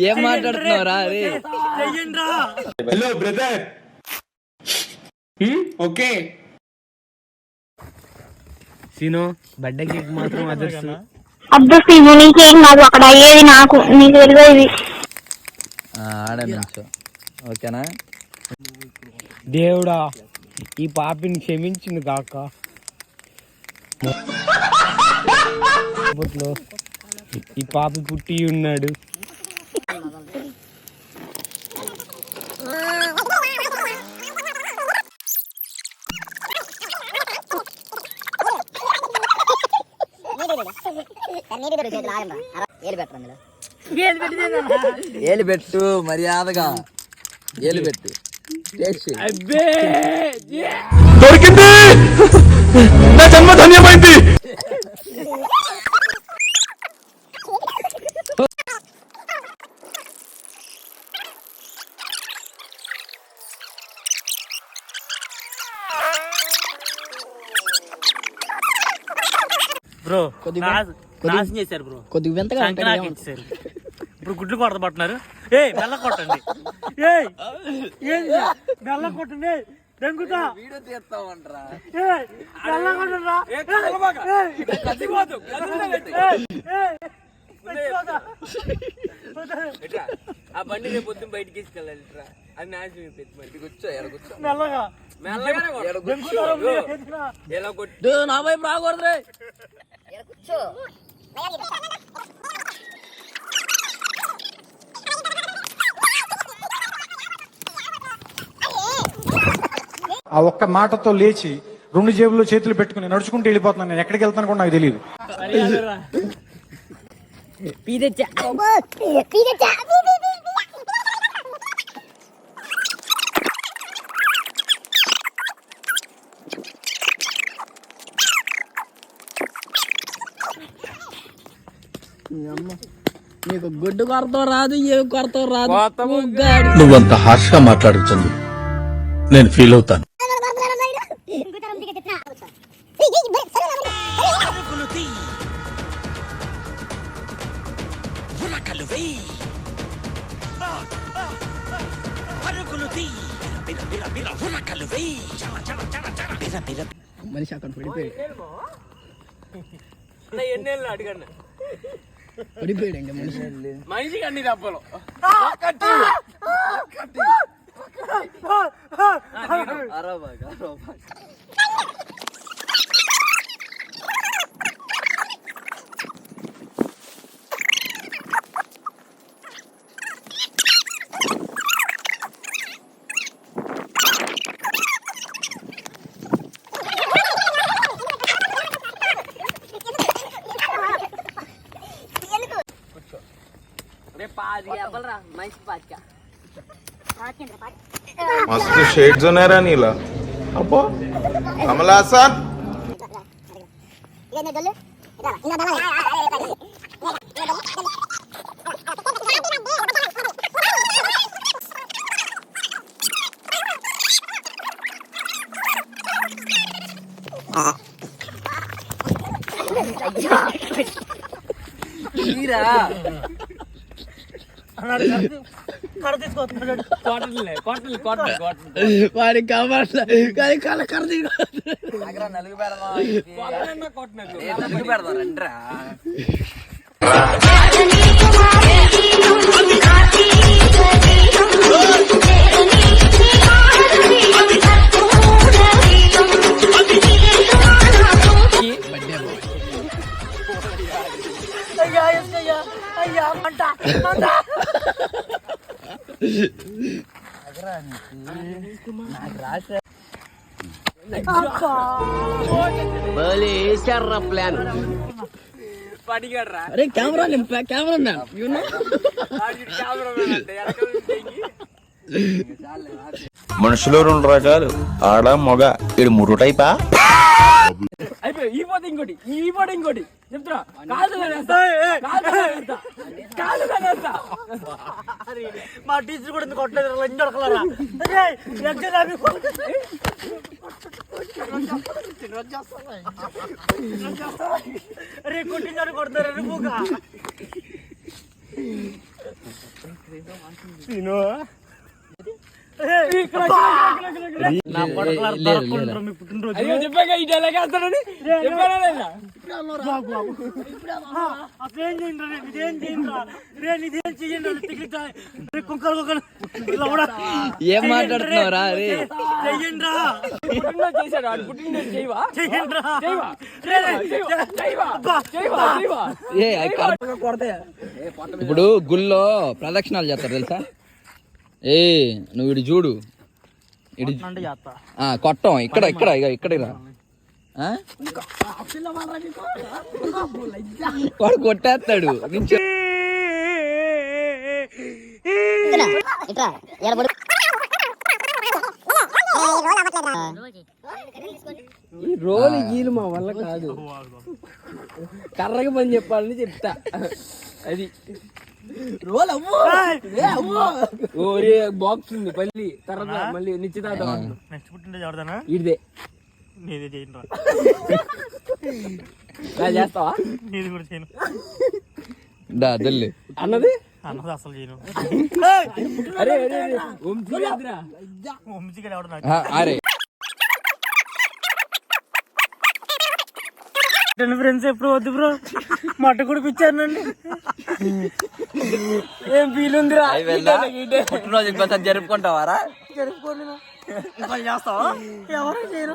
ఏం మాట్లాడుతున్నావురా? Hello brother. Okay Seenu birthday cake మాత్రం అదర్సు. అబ్బా సీను నీకేం కాదు, అక్కడ అయ్యేది నాకు, నీకు తెలియదు. ఆడనుంచో ఓకేనా? దేవుడా ఈ పాపిని క్షమించింది కాక. ఈ పాపి పుట్టి ఉన్నాడు. ఏలు పెట్టు మర్యాదగా, ఏలు పెట్టు. దొరికింది, నా జన్మ ధన్యమైంది. బ్రో నాశనం చేశారు బ్రో, కొద్దిగా వింతగా ఇచ్చారు. ఇప్పుడు గుడ్లు కొడతబడుతున్నారు. ఏ మెల్ల కొట్టండి, మెల్ల కొట్టండి. దెంగుతా వీడియో తీస్తామంటరా? ఆ బండి రేపు పొద్దున్న బయటికి తీసుకెళ్ళాలి. అది నాశనం కూర్చో మెల్లగా ఎలా కొట్టు. నా వైపు రాకూడదు. ఆ ఒక్క మాటతో లేచి 2 జేబుల్లో చేతులు పెట్టుకుని నడుచుకుంటూ వెళ్ళిపోతున్నాను. నేను ఎక్కడికి వెళ్తాను కూడా నాకు తెలియదు. నీకు గుడ్డు కొరత రాదు, ఏ కొరత రాదు. నువ్వంత హార్ష్ గా మాట్లాడుతుంది, నేను ఫీల్ అవుతాను. మనిషి అక్కడ పడిపోయాడు. ఎన్నేళ్ళు అడిగండి, పడిపోయాడు ఇంకా మనిషి. మనిషికి అన్ని దెబ్బలు. मस्त शेड्स होणार नीला अप्पा कमला असन వాడి కావాలి కానీ కళ్ళ కర్ర నలుగు పెడతారంట్రా. ప్లాన్ అరే కెమెరా కెమెరా మనుషులు 2 రకాలు, ఆడ మొగ. ఇడు 3 టైపా? అయిపోయి ఈ పోతే ఇంకోటి చెప్తున్నా. మా టీచర్ కూడా కొట్టలేదు. అరే కొట్టించాడు కొడతారు నువ్వుగా నా పడకలు మీ పుట్టినరోజు అసలేం చేయండి ఇదేం చేయండి ఇదేం చెయ్యండి కుంకలు ఏం మాట్లాడుతున్నావురా రే ఇప్పుడు గుళ్ళో ప్రదక్షిణాలు చేస్తారు తెలుసా? నువ్వు ఇటు చూడు, ఇటు కొట్టం ఇక్కడ ఇక్కడ ఇక ఇక్కడికి రా. వాడు కొట్టేస్తాడు నుంచి. ఈ రోలు గీలు మా వల్ల కాదు, కర్రగా పని చెప్పాలని చెప్తా. అది ఓరే బాక్స్ ఉంది పల్లి తర్వాత మళ్ళీ నిశ్చితార్థం నెక్స్ట్ పుట్టినరోజు ఎవరిదానా? ఇదే నీదే చేయండి చేస్తావా? నీది కూడా చేయను అన్నది అన్నది అసలు చేయను. అరే అరే వంశీగా ఎవడు నాకు అరే ఫ్రెండ్స్ ఎప్పుడు వద్దు బ్రో, మట్ట కూడా పిచ్చానండి. ఏం ఫీల్ ఉందిరా? పుట్టినరోజు ఇంకోసారి జరుపుకుంటావారా? జరుపుకోండి చేస్తావా? ఎవరు చేయరు.